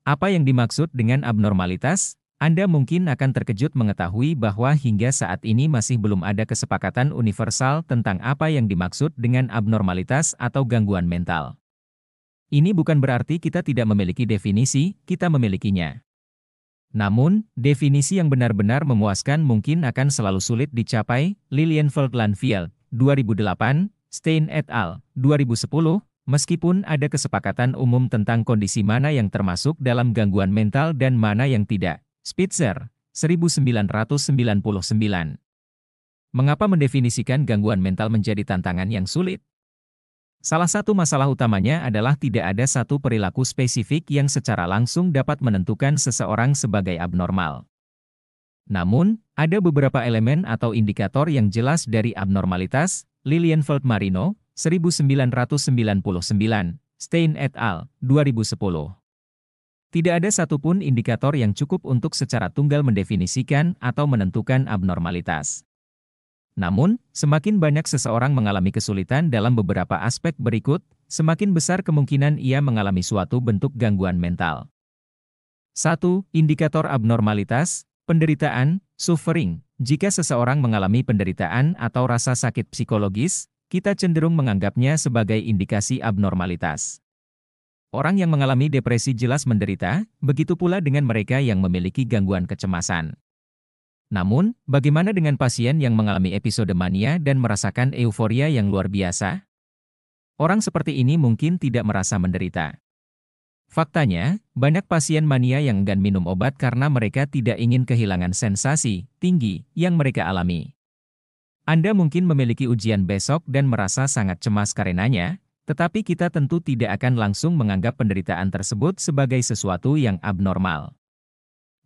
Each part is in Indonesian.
Apa yang dimaksud dengan abnormalitas? Anda mungkin akan terkejut mengetahui bahwa hingga saat ini masih belum ada kesepakatan universal tentang apa yang dimaksud dengan abnormalitas atau gangguan mental. Ini bukan berarti kita tidak memiliki definisi, kita memilikinya. Namun, definisi yang benar-benar memuaskan mungkin akan selalu sulit dicapai. Lilienfeld-Landfield, 2008, Stein et al., 2010, meskipun ada kesepakatan umum tentang kondisi mana yang termasuk dalam gangguan mental dan mana yang tidak. Spitzer, 1999. Mengapa mendefinisikan gangguan mental menjadi tantangan yang sulit? Salah satu masalah utamanya adalah tidak ada satu perilaku spesifik yang secara langsung dapat menentukan seseorang sebagai abnormal. Namun, ada beberapa elemen atau indikator yang jelas dari abnormalitas. Lilienfeld-Marino, 1999, Stein et al., 2010. Tidak ada satupun indikator yang cukup untuk secara tunggal mendefinisikan atau menentukan abnormalitas. Namun, semakin banyak seseorang mengalami kesulitan dalam beberapa aspek berikut, semakin besar kemungkinan ia mengalami suatu bentuk gangguan mental. 1. Indikator abnormalitas, penderitaan, suffering. Jika seseorang mengalami penderitaan atau rasa sakit psikologis, kita cenderung menganggapnya sebagai indikasi abnormalitas. Orang yang mengalami depresi jelas menderita, begitu pula dengan mereka yang memiliki gangguan kecemasan. Namun, bagaimana dengan pasien yang mengalami episode mania dan merasakan euforia yang luar biasa? Orang seperti ini mungkin tidak merasa menderita. Faktanya, banyak pasien mania yang enggan minum obat karena mereka tidak ingin kehilangan sensasi tinggi yang mereka alami. Anda mungkin memiliki ujian besok dan merasa sangat cemas karenanya, tetapi kita tentu tidak akan langsung menganggap penderitaan tersebut sebagai sesuatu yang abnormal.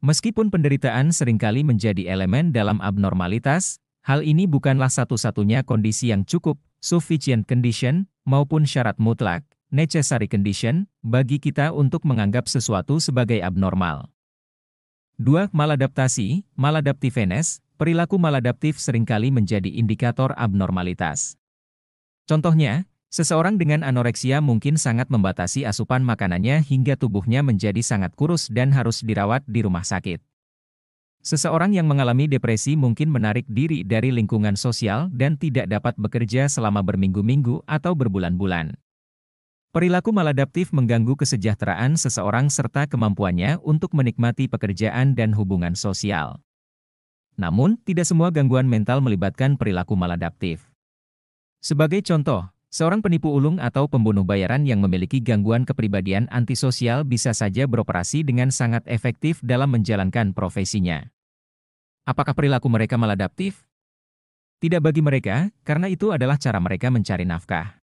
Meskipun penderitaan seringkali menjadi elemen dalam abnormalitas, hal ini bukanlah satu-satunya kondisi yang cukup, sufficient condition, maupun syarat mutlak, necessary condition, bagi kita untuk menganggap sesuatu sebagai abnormal. 2. Maladaptasi, maladaptiveness, perilaku maladaptif seringkali menjadi indikator abnormalitas. Contohnya, seseorang dengan anoreksia mungkin sangat membatasi asupan makanannya hingga tubuhnya menjadi sangat kurus dan harus dirawat di rumah sakit. Seseorang yang mengalami depresi mungkin menarik diri dari lingkungan sosial dan tidak dapat bekerja selama berminggu-minggu atau berbulan-bulan. Perilaku maladaptif mengganggu kesejahteraan seseorang serta kemampuannya untuk menikmati pekerjaan dan hubungan sosial. Namun, tidak semua gangguan mental melibatkan perilaku maladaptif. Sebagai contoh, seorang penipu ulung atau pembunuh bayaran yang memiliki gangguan kepribadian antisosial bisa saja beroperasi dengan sangat efektif dalam menjalankan profesinya. Apakah perilaku mereka maladaptif? Tidak bagi mereka, karena itu adalah cara mereka mencari nafkah.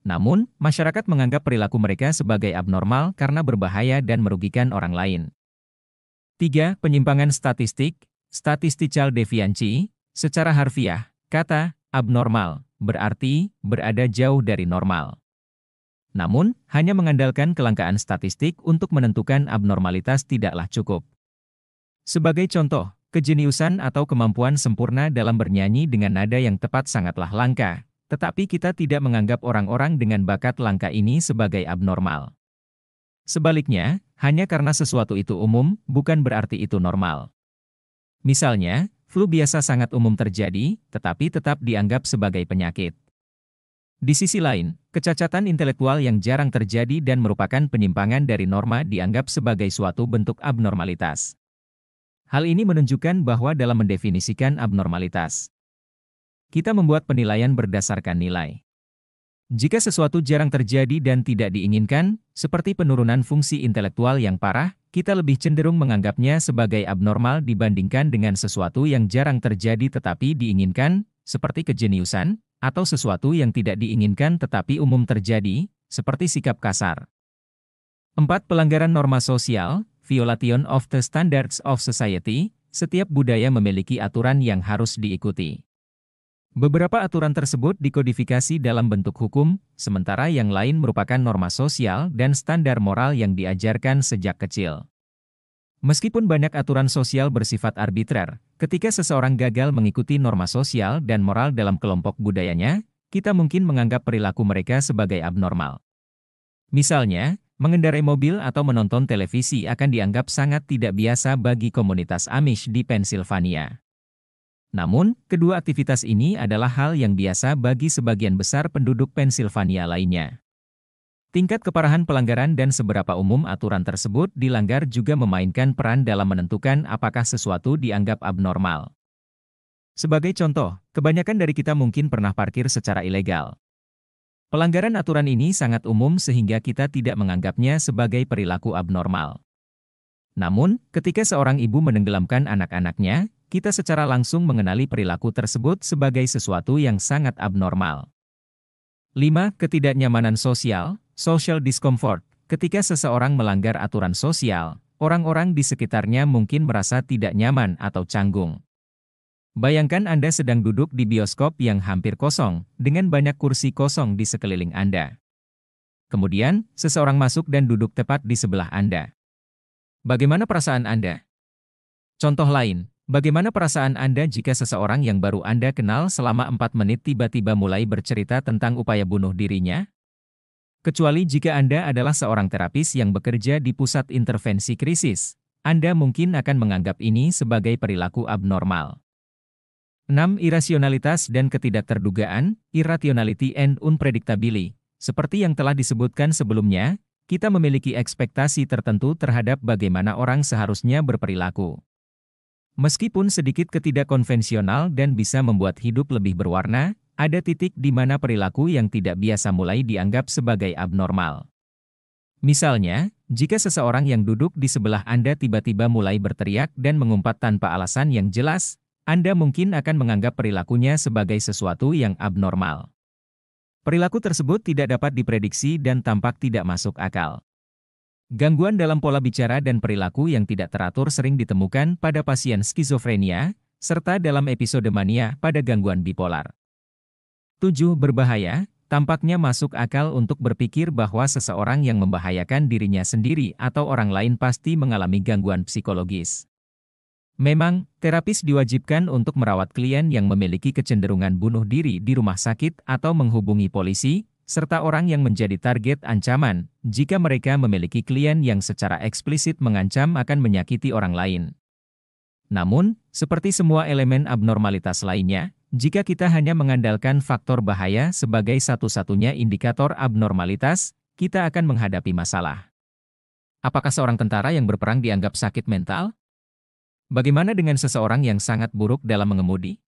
Namun, masyarakat menganggap perilaku mereka sebagai abnormal karena berbahaya dan merugikan orang lain. 3. Penyimpangan statistik, statistical deviancy, secara harfiah, kata abnormal berarti berada jauh dari normal. Namun, hanya mengandalkan kelangkaan statistik untuk menentukan abnormalitas tidaklah cukup. Sebagai contoh, kejeniusan atau kemampuan sempurna dalam bernyanyi dengan nada yang tepat sangatlah langka, tetapi kita tidak menganggap orang-orang dengan bakat langka ini sebagai abnormal. Sebaliknya, hanya karena sesuatu itu umum, bukan berarti itu normal. Misalnya, flu biasa sangat umum terjadi, tetapi tetap dianggap sebagai penyakit. Di sisi lain, kecacatan intelektual yang jarang terjadi dan merupakan penyimpangan dari norma dianggap sebagai suatu bentuk abnormalitas. Hal ini menunjukkan bahwa dalam mendefinisikan abnormalitas, kita membuat penilaian berdasarkan nilai. Jika sesuatu jarang terjadi dan tidak diinginkan, seperti penurunan fungsi intelektual yang parah, kita lebih cenderung menganggapnya sebagai abnormal dibandingkan dengan sesuatu yang jarang terjadi tetapi diinginkan, seperti kejeniusan, atau sesuatu yang tidak diinginkan tetapi umum terjadi, seperti sikap kasar. 4. Pelanggaran norma sosial, violation of the standards of society, setiap budaya memiliki aturan yang harus diikuti. Beberapa aturan tersebut dikodifikasi dalam bentuk hukum, sementara yang lain merupakan norma sosial dan standar moral yang diajarkan sejak kecil. Meskipun banyak aturan sosial bersifat arbitrer, ketika seseorang gagal mengikuti norma sosial dan moral dalam kelompok budayanya, kita mungkin menganggap perilaku mereka sebagai abnormal. Misalnya, mengendarai mobil atau menonton televisi akan dianggap sangat tidak biasa bagi komunitas Amish di Pennsylvania. Namun, kedua aktivitas ini adalah hal yang biasa bagi sebagian besar penduduk Pennsylvania lainnya. Tingkat keparahan pelanggaran dan seberapa umum aturan tersebut dilanggar juga memainkan peran dalam menentukan apakah sesuatu dianggap abnormal. Sebagai contoh, kebanyakan dari kita mungkin pernah parkir secara ilegal. Pelanggaran aturan ini sangat umum sehingga kita tidak menganggapnya sebagai perilaku abnormal. Namun, ketika seorang ibu menenggelamkan anak-anaknya, kita secara langsung mengenali perilaku tersebut sebagai sesuatu yang sangat abnormal. 5. Ketidaknyamanan sosial, social discomfort. Ketika seseorang melanggar aturan sosial, orang-orang di sekitarnya mungkin merasa tidak nyaman atau canggung. Bayangkan Anda sedang duduk di bioskop yang hampir kosong, dengan banyak kursi kosong di sekeliling Anda. Kemudian, seseorang masuk dan duduk tepat di sebelah Anda. Bagaimana perasaan Anda? Contoh lain, bagaimana perasaan Anda jika seseorang yang baru Anda kenal selama 4 menit tiba-tiba mulai bercerita tentang upaya bunuh dirinya? Kecuali jika Anda adalah seorang terapis yang bekerja di pusat intervensi krisis, Anda mungkin akan menganggap ini sebagai perilaku abnormal. 6. Irasionalitas dan ketidakterdugaan, irrationality and unpredictability. Seperti yang telah disebutkan sebelumnya, kita memiliki ekspektasi tertentu terhadap bagaimana orang seharusnya berperilaku. Meskipun sedikit ketidakkonvensional dan bisa membuat hidup lebih berwarna, ada titik di mana perilaku yang tidak biasa mulai dianggap sebagai abnormal. Misalnya, jika seseorang yang duduk di sebelah Anda tiba-tiba mulai berteriak dan mengumpat tanpa alasan yang jelas, Anda mungkin akan menganggap perilakunya sebagai sesuatu yang abnormal. Perilaku tersebut tidak dapat diprediksi dan tampak tidak masuk akal. Gangguan dalam pola bicara dan perilaku yang tidak teratur sering ditemukan pada pasien skizofrenia, serta dalam episode mania pada gangguan bipolar. 7. Berbahaya, tampaknya masuk akal untuk berpikir bahwa seseorang yang membahayakan dirinya sendiri atau orang lain pasti mengalami gangguan psikologis. Memang, terapis diwajibkan untuk merawat klien yang memiliki kecenderungan bunuh diri di rumah sakit atau menghubungi polisi, serta orang yang menjadi target ancaman, jika mereka memiliki klien yang secara eksplisit mengancam akan menyakiti orang lain. Namun, seperti semua elemen abnormalitas lainnya, jika kita hanya mengandalkan faktor bahaya sebagai satu-satunya indikator abnormalitas, kita akan menghadapi masalah. Apakah seorang tentara yang berperang dianggap sakit mental? Bagaimana dengan seseorang yang sangat buruk dalam mengemudi?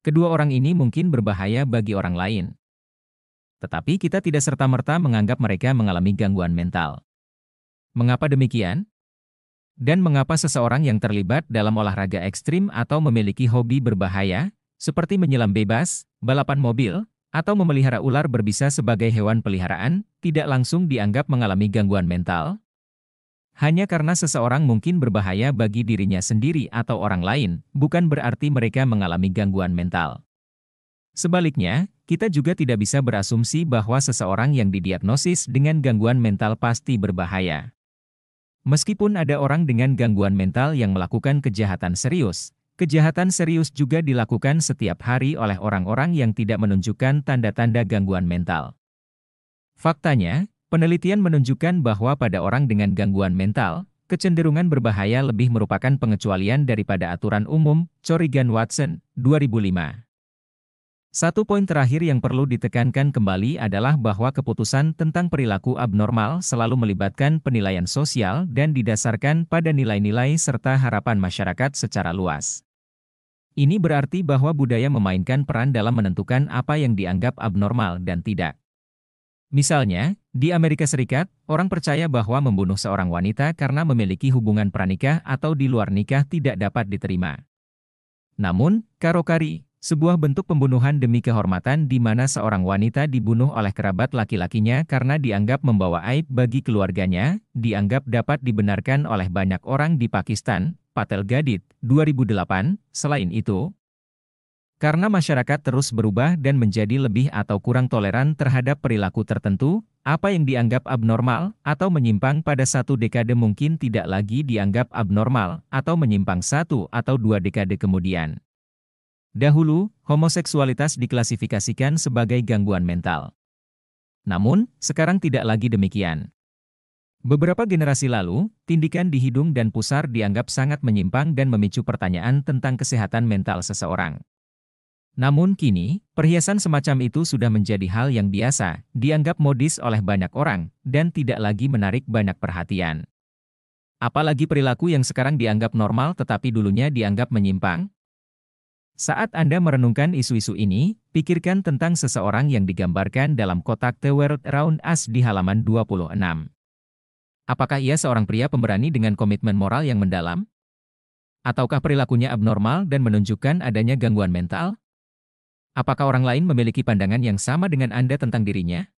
Kedua orang ini mungkin berbahaya bagi orang lain. Tetapi kita tidak serta-merta menganggap mereka mengalami gangguan mental. Mengapa demikian? Dan mengapa seseorang yang terlibat dalam olahraga ekstrim atau memiliki hobi berbahaya, seperti menyelam bebas, balapan mobil, atau memelihara ular berbisa sebagai hewan peliharaan, tidak langsung dianggap mengalami gangguan mental? Hanya karena seseorang mungkin berbahaya bagi dirinya sendiri atau orang lain, bukan berarti mereka mengalami gangguan mental. Sebaliknya, kita juga tidak bisa berasumsi bahwa seseorang yang didiagnosis dengan gangguan mental pasti berbahaya. Meskipun ada orang dengan gangguan mental yang melakukan kejahatan serius juga dilakukan setiap hari oleh orang-orang yang tidak menunjukkan tanda-tanda gangguan mental. Faktanya, penelitian menunjukkan bahwa pada orang dengan gangguan mental, kecenderungan berbahaya lebih merupakan pengecualian daripada aturan umum, Corrigan-Watson, 2005. Satu poin terakhir yang perlu ditekankan kembali adalah bahwa keputusan tentang perilaku abnormal selalu melibatkan penilaian sosial dan didasarkan pada nilai-nilai serta harapan masyarakat secara luas. Ini berarti bahwa budaya memainkan peran dalam menentukan apa yang dianggap abnormal dan tidak. Misalnya, di Amerika Serikat, orang percaya bahwa membunuh seorang wanita karena memiliki hubungan pranikah atau di luar nikah tidak dapat diterima. Namun, karokari, sebuah bentuk pembunuhan demi kehormatan di mana seorang wanita dibunuh oleh kerabat laki-lakinya karena dianggap membawa aib bagi keluarganya, dianggap dapat dibenarkan oleh banyak orang di Pakistan, Patel Gadit, 2008. Selain itu, karena masyarakat terus berubah dan menjadi lebih atau kurang toleran terhadap perilaku tertentu, apa yang dianggap abnormal atau menyimpang pada satu dekade mungkin tidak lagi dianggap abnormal atau menyimpang 1 atau 2 dekade kemudian. Dahulu, homoseksualitas diklasifikasikan sebagai gangguan mental. Namun, sekarang tidak lagi demikian. Beberapa generasi lalu, tindikan di hidung dan pusar dianggap sangat menyimpang dan memicu pertanyaan tentang kesehatan mental seseorang. Namun kini, perhiasan semacam itu sudah menjadi hal yang biasa, dianggap modis oleh banyak orang, dan tidak lagi menarik banyak perhatian. Apalagi perilaku yang sekarang dianggap normal tetapi dulunya dianggap menyimpang. Saat Anda merenungkan isu-isu ini, pikirkan tentang seseorang yang digambarkan dalam kotak The World Around Us di halaman 26. Apakah ia seorang pria pemberani dengan komitmen moral yang mendalam? Ataukah perilakunya abnormal dan menunjukkan adanya gangguan mental? Apakah orang lain memiliki pandangan yang sama dengan Anda tentang dirinya?